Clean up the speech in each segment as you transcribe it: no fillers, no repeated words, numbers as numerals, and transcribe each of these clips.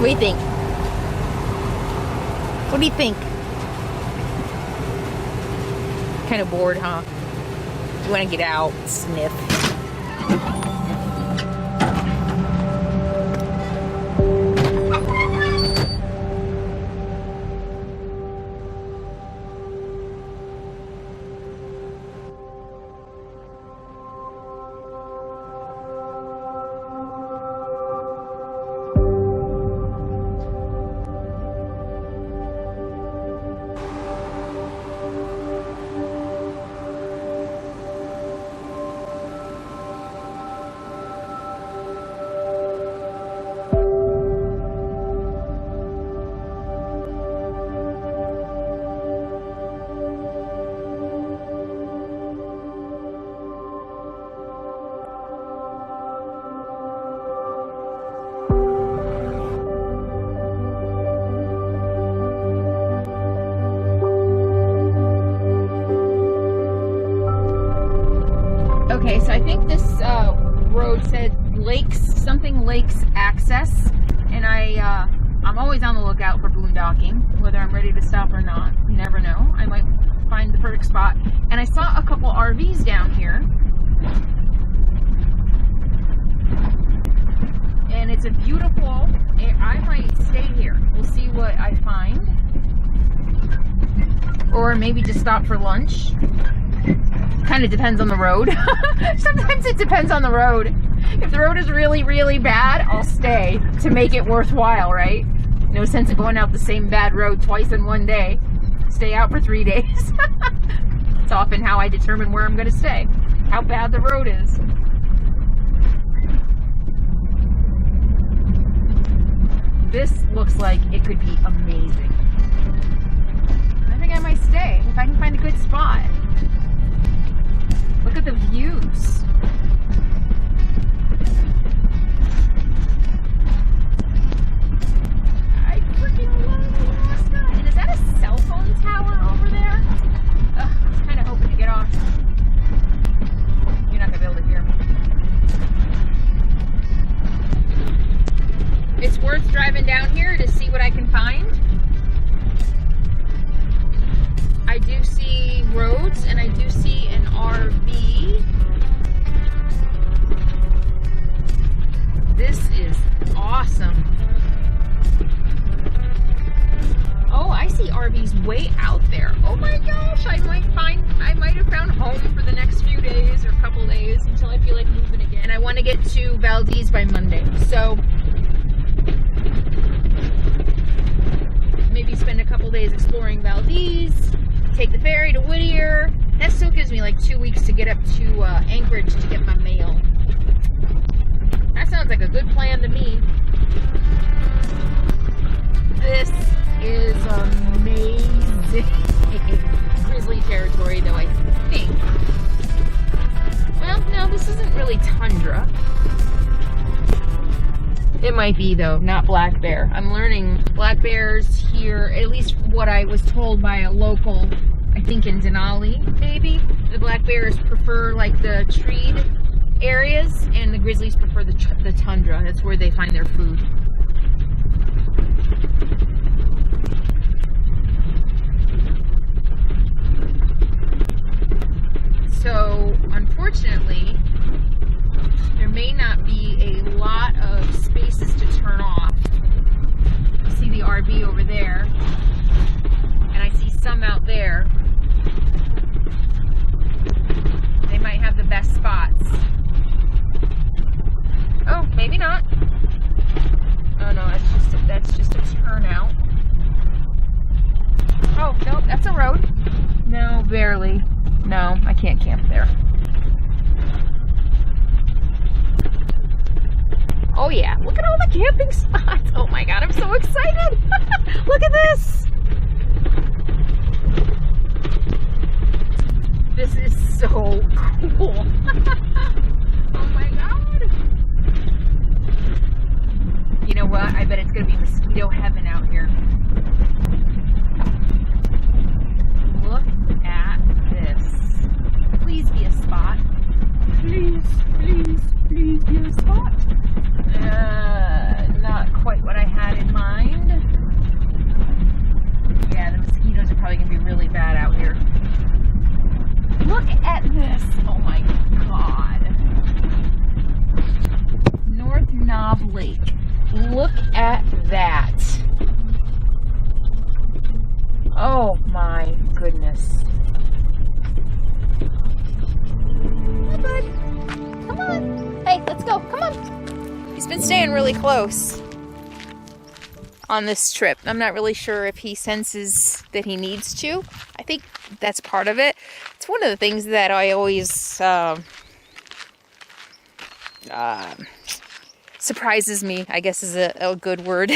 What do you think? What do you think? Kind of bored, huh? You want to get out, sniff. Okay, so I think this road said Lakes Access, and I'm always on the lookout for boondocking, whether I'm ready to stop or not. You never know. I might find the perfect spot. And I saw a couple RVs down here, and it's a beautiful. I might stay here. We'll see what I find, or maybe just stop for lunch. Kind of depends on the road. Sometimes it depends on the road. If the road is really, really bad, I'll stay to make it worthwhile, right? No sense in going out the same bad road twice in one day. Stay out for 3 days. It's often how I determine where I'm going to stay. How bad the road is. This looks like it could be amazing. I think I might stay if I can find a good spot. Look at the views. I freaking love Alaska. And is that a cell phone tower over there? Ugh, I was kind of hoping to get off. You're not going to be able to hear me. It's worth driving down here to see what I can find. I do see roads, and I do see an RV. This is awesome. Oh, I see RVs way out there. Oh my gosh, I might have found home for the next few days or couple days until I feel like moving again. And I want to get to Valdez by Monday, so maybe spend a couple days exploring Valdez. Take the ferry to Whittier. That still gives me like 2 weeks to get up to Anchorage to get my mail. That sounds like a good plan to me. This is amazing. Grizzly territory, though, I think. Well, no, this isn't really tundra. It might be, though, not black bear. I'm learning black bears here, at least what I was told by a local, I think in Denali, maybe. The black bears prefer, like, the treed areas, and the grizzlies prefer the tundra. That's where they find their food. So, unfortunately, there may not be a lot of spaces to turn off. I see the RV over there, and I see some out there. They might have the best spots. Oh, maybe not. Oh no, that's just a turnout. Oh, no, that's a road. No, barely. No, I can't camp there. Oh yeah, look at all the camping spots. Oh my god, I'm so excited. Look at this. This is so cool. Oh my god. You know what? I bet it's going to be mosquito heaven out here. Look at this. Please be a spot. Please, please, please be a spot. Not quite what I had in mind. at that. Oh my goodness. Hi, bud. Come on. Hey, let's go. Come on. He's been staying really close on this trip. I'm not really sure if he senses that he needs to. I think that's part of it. It's one of the things that I always surprises me, I guess is a good word,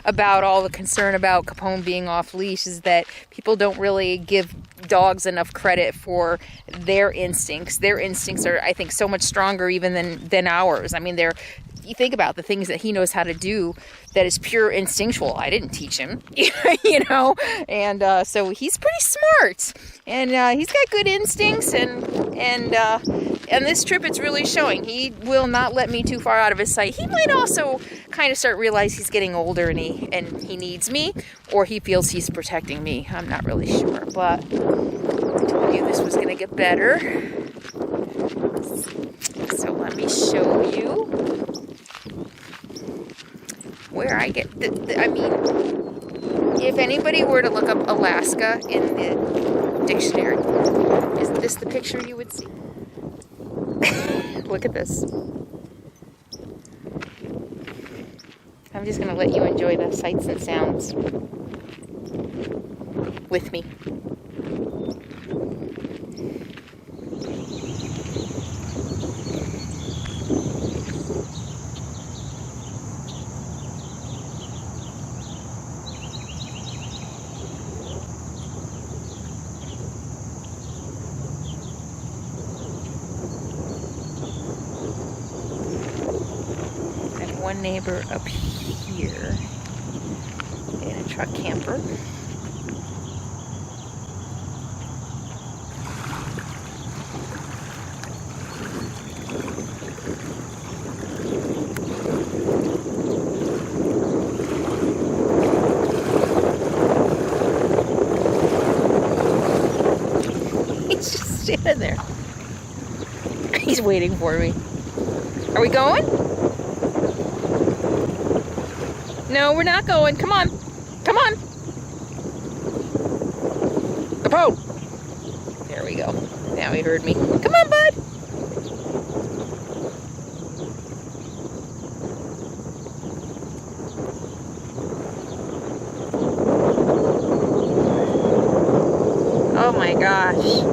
about all the concern about Capone being off leash, is that people don't really give dogs enough credit for their instincts. Their instincts are, I think, so much stronger even than ours. I mean, you think about the things that he knows how to do that is pure instinctual. I didn't teach him, you know, and so he's pretty smart, and he's got good instincts, and this trip it's really showing. He will not let me too far out of his sight. He might also kind of start realize he's getting older and he needs me, or he feels he's protecting me. I'm not really sure, but I told you this was going to get better. So let me show you where I get I mean, if anybody were to look up Alaska in the dictionary, isn't this the picture you would see? Look at this. I'm just going to let you enjoy the sights and sounds with me. One neighbor up here in a truck camper. He's just standing there. He's waiting for me. Are we going? No, we're not going. Come on. Come on. Capone. There we go. Now he heard me. Come on, bud. Oh my gosh.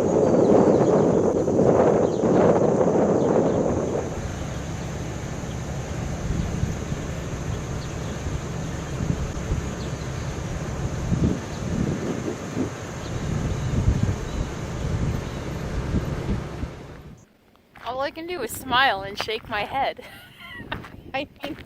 All I can do is smile and shake my head. I mean,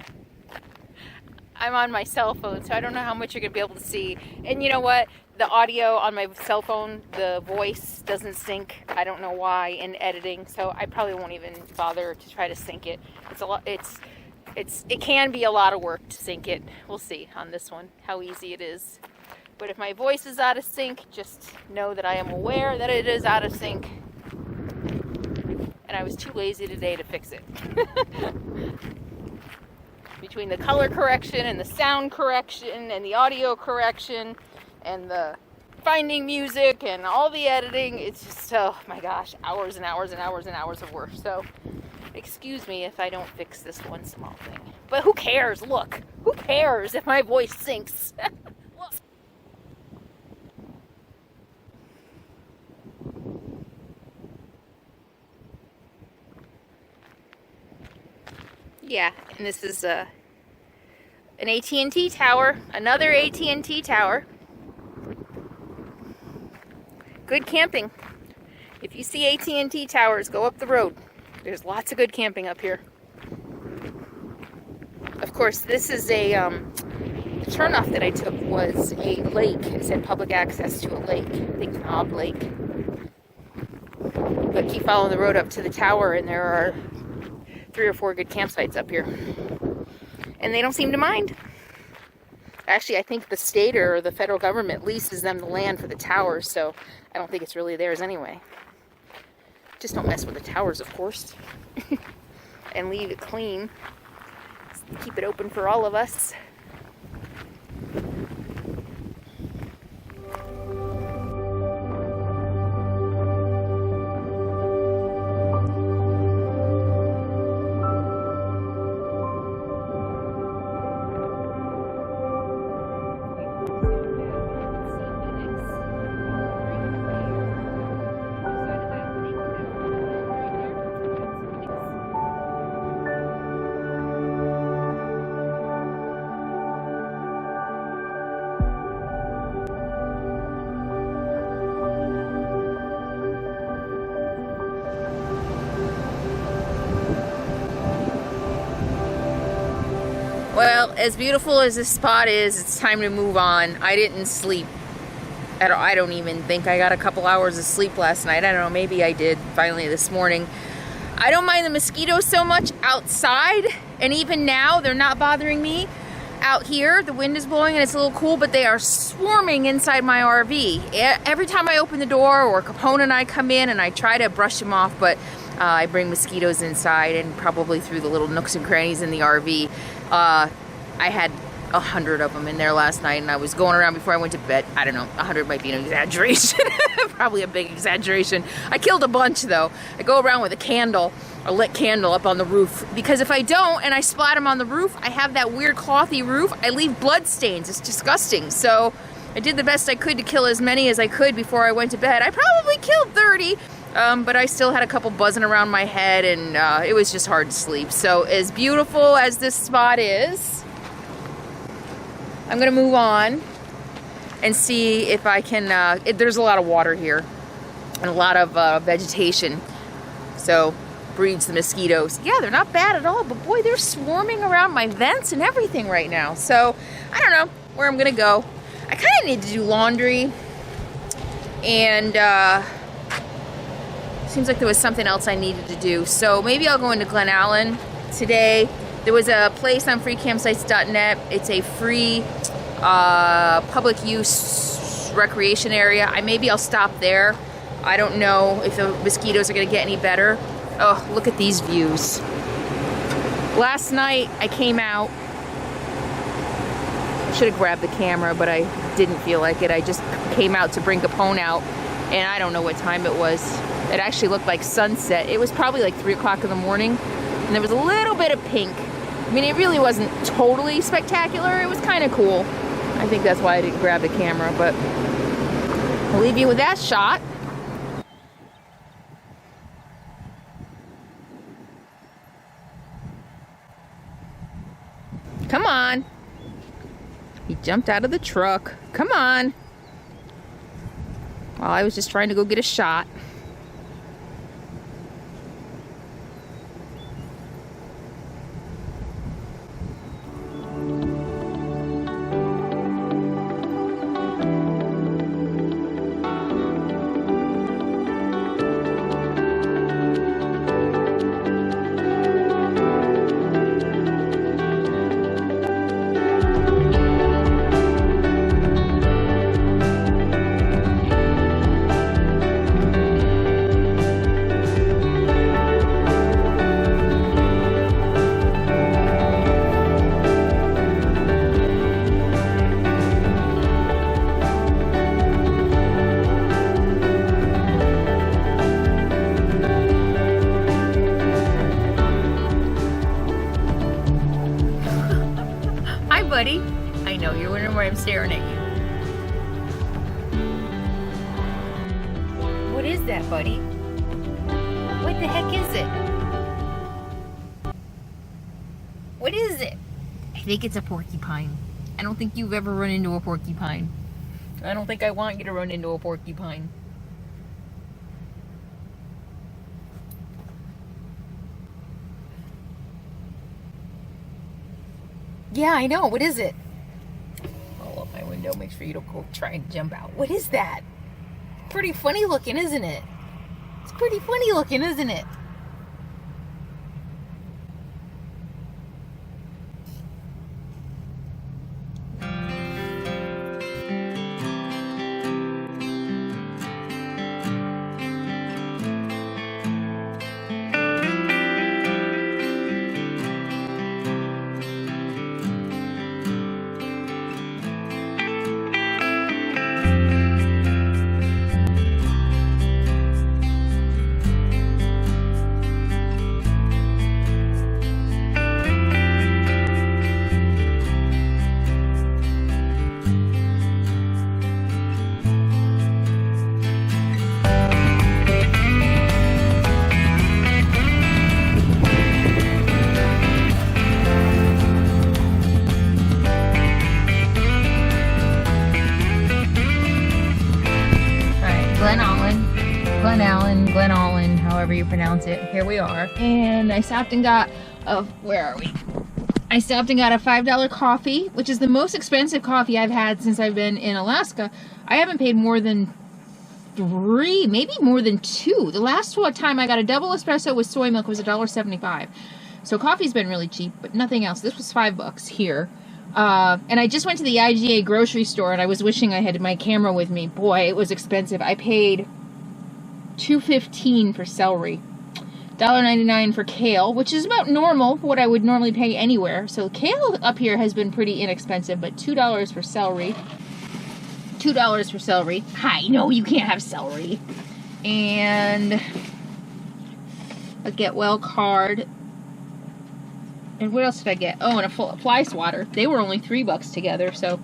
I'm on my cell phone, so I don't know how much you're going to be able to see. And you know what? The audio on my cell phone, the voice doesn't sync. I don't know why in editing, so I probably won't even bother to try to sync it. It's a lot. It can be a lot of work to sync it. We'll see on this one how easy it is. But if my voice is out of sync, just know that I am aware that it is out of sync. And I was too lazy today to fix it. Between the color correction and the sound correction and the audio correction and the finding music and all the editing, it's just, oh my gosh, hours and hours and hours and hours of work. So excuse me if I don't fix this one small thing. But who cares? Look, who cares if my voice sinks? Yeah, and this is an AT&T tower, another AT&T tower. Good camping. If you see AT&T towers, go up the road. There's lots of good camping up here. Of course, this is the turnoff that I took was a lake. It said public access to a lake, I think Knob Lake. But keep following the road up to the tower, and there are 3 or 4 good campsites up here. And they don't seem to mind. Actually, I think the state or the federal government leases them the land for the towers, so I don't think it's really theirs anyway. Just don't mess with the towers, of course. And leave it clean. Keep it open for all of us. as beautiful as this spot is, it's time to move on. I didn't sleep at all. I don't even think I got a couple hours of sleep last night. I don't know, maybe I did finally this morning. I don't mind the mosquitoes so much outside, and even now they're not bothering me. Out here, the wind is blowing and it's a little cool, but they are swarming inside my RV. Every time I open the door, or Capone and I come in, and I try to brush them off, but I bring mosquitoes inside and probably through the little nooks and crannies in the RV. I had 100 of them in there last night, and I was going around before I went to bed. I don't know, 100 might be an exaggeration. Probably a big exaggeration. I killed a bunch though. I go around with a candle, a lit candle up on the roof, because if I don't and I splat them on the roof, I have that weird clothy roof, I leave blood stains. It's disgusting. So I did the best I could to kill as many as I could before I went to bed. I probably killed 30, but I still had a couple buzzing around my head, and it was just hard to sleep. So as beautiful as this spot is, I'm gonna move on and see if I can, there's a lot of water here and a lot of vegetation, so breeds the mosquitoes. Yeah, they're not bad at all, but boy, they're swarming around my vents and everything right now. So I don't know where I'm gonna go. I kind of need to do laundry, and seems like there was something else I needed to do. So maybe I'll go into Glen Allen today. There was a place on freecampsites.net. It's a free public use recreation area. Maybe I'll stop there. I don't know if the mosquitoes are gonna get any better. Oh, look at these views. Last night I came out. I should have grabbed the camera, but I didn't feel like it. I just came out to bring Capone out, and I don't know what time it was. It actually looked like sunset. It was probably like 3 o'clock in the morning, and there was a little bit of pink. I mean, it really wasn't totally spectacular. It was kind of cool. I think that's why I didn't grab the camera, but I'll leave you with that shot. Come on. He jumped out of the truck. Come on. Well, I was just trying to go get a shot. Buddy, I know you're wondering why I'm staring at you. What is that, buddy? What the heck is it? What is it? I think it's a porcupine. I don't think you've ever run into a porcupine. I don't think I want you to run into a porcupine. Yeah, I know. What is it? Roll up my window. Make sure you don't go try and jump out. What is that? Pretty funny looking, isn't it? It's pretty funny looking, isn't it? Glen Allen, however you pronounce it. Here we are. And I stopped and got, where are we? I stopped and got a $5 coffee, which is the most expensive coffee I've had since I've been in Alaska. I haven't paid more than 3, maybe more than 2. The last time I got a double espresso with soy milk was $1.75. So coffee's been really cheap, but nothing else. This was $5 here. And I just went to the IGA grocery store, and I was wishing I had my camera with me. Boy, it was expensive. I paid $2.15 for celery, $1.99 for kale, which is about normal, what I would normally pay anywhere. So kale up here has been pretty inexpensive, but $2 for celery. $2 for celery. Hi, no, you can't have celery. And a Get Well card. And what else did I get? Oh, and a fly swatter. They were only $3 together, so...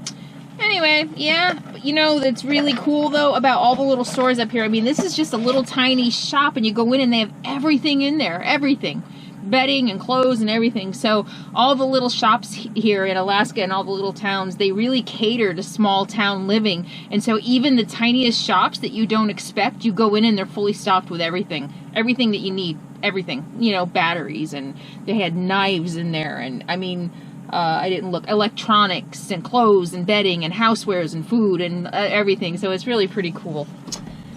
Anyway, yeah, you know, that's really cool, though, about all the little stores up here. I mean, this is just a little tiny shop, and you go in and they have everything in there. Everything. Bedding and clothes and everything. So all the little shops here in Alaska and all the little towns, they really cater to small town living. And so even the tiniest shops that you don't expect, you go in and they're fully stocked with everything. Everything that you need. Everything. You know, batteries, and they had knives in there, and I mean... I didn't look. Electronics and clothes and bedding and housewares and food and everything. So it's really pretty cool.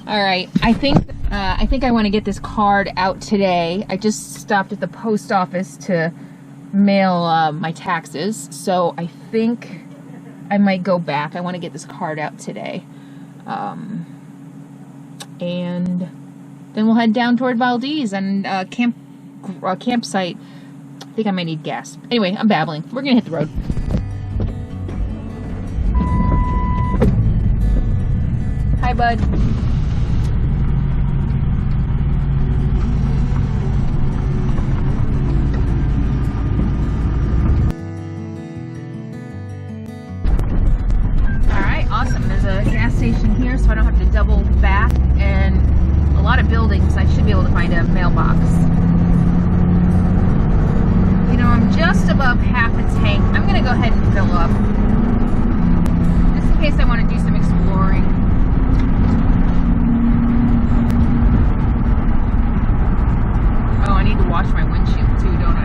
All right, I think I want to get this card out today. I just stopped at the post office to mail my taxes, so I think I might go back. I want to get this card out today, and then we'll head down toward Valdez and campsite. I think I might need gas. Anyway, I'm babbling. We're gonna hit the road. Hi, bud. Alright, awesome. There's a gas station here, so I don't have to double back, and a lot of buildings. I should be able to find a mailbox. You know, I'm just above half a tank. I'm going to go ahead and fill up. Just in case I want to do some exploring. Oh, I need to wash my windshield too, don't I?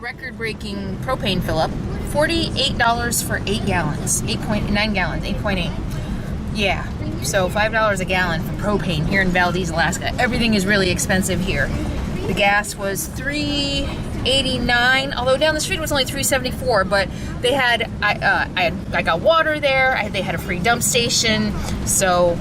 Record-breaking propane fill-up, $48 for 8 gallons, 8.9 gallons, 8.8. Yeah, so $5 a gallon for propane here in Valdez, Alaska. Everything is really expensive here. The gas was $3.89, although down the street it was only $3.74. But they had, I got water there. They had a free dump station. So,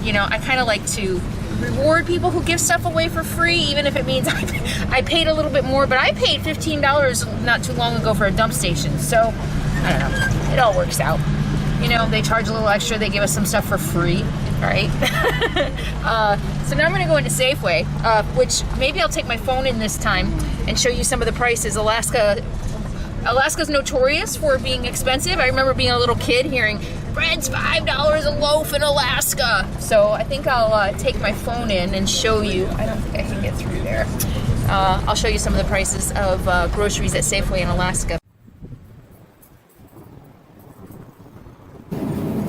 you know, I kind of like to reward people who give stuff away for free, even if it means I paid a little bit more. But I paid $15 not too long ago for a dump station, so I don't know. It all works out. You know, they charge a little extra. They give us some stuff for free, right? So now I'm gonna go into Safeway, which maybe I'll take my phone in this time and show you some of the prices. Alaska's notorious for being expensive. I remember being a little kid hearing bread's $5 a loaf in Alaska. So I think I'll take my phone in and show you. I don't think I can get through there. I'll show you some of the prices of groceries at Safeway in Alaska.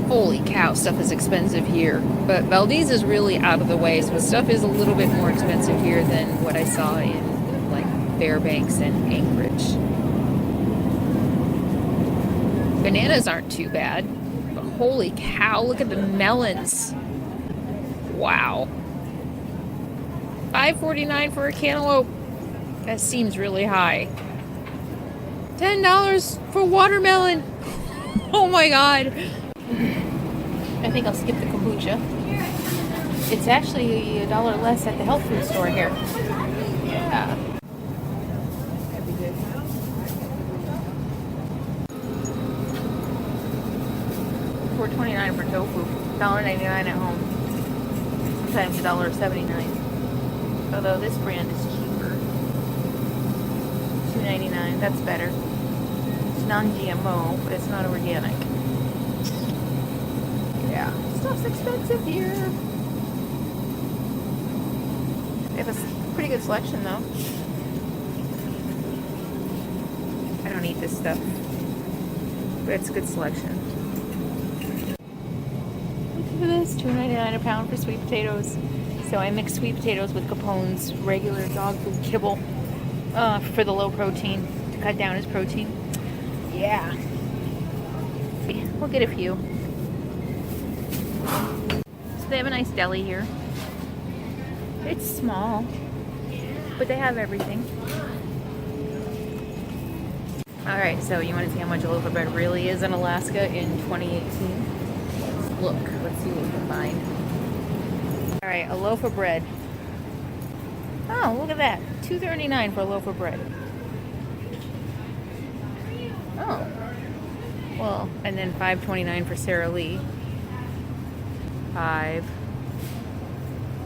Holy cow, stuff is expensive here. But Valdez is really out of the way, so stuff is a little bit more expensive here than what I saw in like Fairbanks and Anchorage. Bananas aren't too bad, but holy cow, look at the melons. Wow. $5.49 for a cantaloupe. That seems really high. $10 for watermelon. Oh my god. I think I'll skip the kombucha. It's actually $1 less at the health food store here. Yeah. That'd be good. $4.29 for tofu. $1.99 at home. Sometimes $1.79. Although this brand is cheaper. $2.99. That's better. It's non-GMO, but it's not organic. Yeah, stuff's expensive here. They have a pretty good selection though. I don't eat this stuff, but it's a good selection. Look at this, $2.99 a pound for sweet potatoes. So I mix sweet potatoes with Capone's regular dog food kibble for the low protein, to cut down his protein. Yeah. We'll get a few. So they have a nice deli here. It's small, but they have everything. Alright, so you want to see how much a loaf of bread really is in Alaska in 2018? Look, let's see what we can find. Alright, a loaf of bread. Oh, look at that. $2.39 for a loaf of bread. Oh. Well, and then $5.29 for Sara Lee. $5.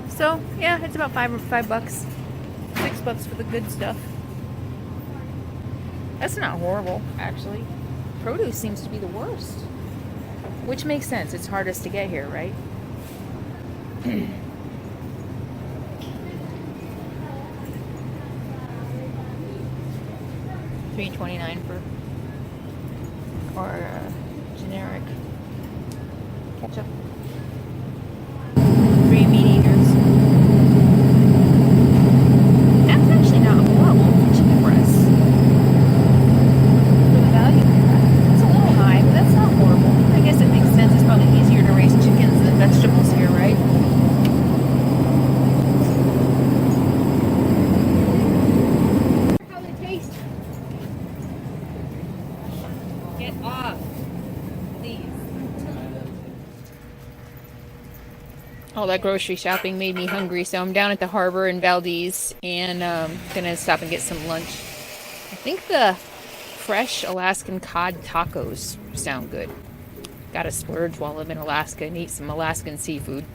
So, yeah, it's about $5 bucks. $6 for the good stuff. That's not horrible, actually. Produce seems to be the worst. Which makes sense. It's hardest to get here, right? $3.29 for generic ketchup. 3 meat eaters. That's actually not horrible for chicken breasts. For the value of that. It's a little high, but that's not horrible. I guess it makes sense. It's probably easier to raise chickens than vegetables here, right? How they taste. Get off, please. All that grocery shopping made me hungry, so I'm down at the harbor in Valdez and gonna stop and get some lunch. I think the fresh Alaskan cod tacos sound good. Gotta splurge while I'm in Alaska and eat some Alaskan seafood.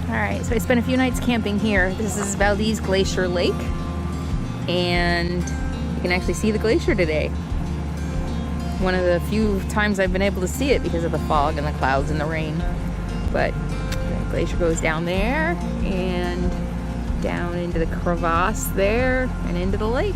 Alright, so I spent a few nights camping here. This is Valdez Glacier Lake, and you can actually see the glacier today. One of the few times I've been able to see it because of the fog and the clouds and the rain. But the glacier goes down there and down into the crevasse there and into the lake.